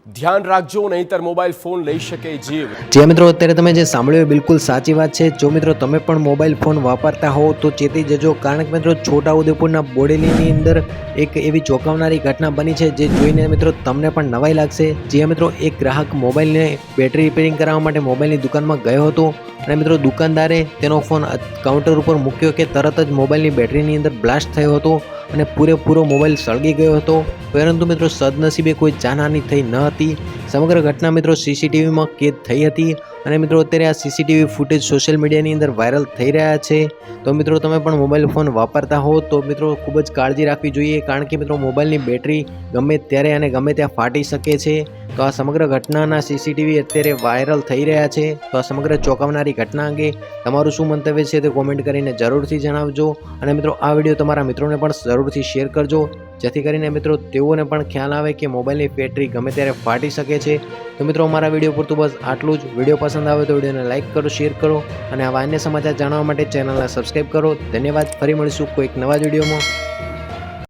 ધ્યાન રાખજો, નહીંતર મોબાઈલ ફોન લઈ શકે જીવ। જે મિત્રો અત્યારે તમે જે સાંભળ્યું એ બિલકુલ સાચી વાત છે। જો મિત્રો તમે પણ મોબાઈલ ફોન વાપરતા હો તો ચેતી જજો, કારણ કે મિત્રો છોટાઉદેપુરના બોડેલીની અંદર એક એવી ચોંકાવનારી ઘટના બની છે જે જોઈને મિત્રો તમને પણ નવાઈ લાગશે। જે મિત્રો એક ગ્રાહક મોબાઈલને બેટરી રિપેરિંગ કરાવવા માટે મોબાઈલની દુકાનમાં ગયો હતો અને મિત્રો દુકાનદારે તેનો ફોન કાઉન્ટર ઉપર મૂક્યો કે તરત જ મોબાઈલની બેટરીની અંદર બ્લાસ્ટ થયો હતો અને પૂરેપૂરો મોબાઈલ સળગી ગયો હતો, પરંતુ મિત્રો સદનસીબે કોઈ જાનહાનિ થઈ ન હતી। સમગ્ર ઘટના મિત્રો સીસીટીવીમાં કેદ થઈ હતી અને મિત્રો અત્યારે આ સીસીટીવી ફૂટેજ સોશિયલ મીડિયાની અંદર વાયરલ થઈ રહ્યા છે। તો મિત્રો તમે પણ મોબાઈલ ફોન વાપરતા હો તો મિત્રો ખૂબ જ કાળજી રાખવી જોઈએ, કારણ કે મિત્રો મોબાઈલની બેટરી ગમે ત્યારે અને ગમે ત્યાં ફાટી શકે છે। તો આ સમગ્ર ઘટનાના સીસીટીવી અત્યારે વાયરલ થઈ રહ્યા છે। તો આ સમગ્ર ચોંકાવનારી ઘટના અંગે તમારું શું મંતવ્ય છે તે કોમેન્ટ કરીને જરૂરથી જણાવજો અને મિત્રો આ વિડીયો તમારા મિત્રોને પણ જરૂરથી શેર કરજો, જેથી કરીને મિત્રો તેઓને પણ ખ્યાલ આવે કે મોબાઈલની બેટરી ગમે ત્યારે ફાટી શકે છે। તો મિત્રો અમારા વિડીયો પૂરતું બસ આટલું જ। વિડીયો પસંદ આવે તો વિડીયોને લાઇક કરો, શેર કરો અને આવા અન્ય સમાચાર જાણવા માટે ચેનલને સબસ્ક્રાઈબ કરો। ધન્યવાદ। ફરી મળીશું કોઈક નવા વિડીયોમાં।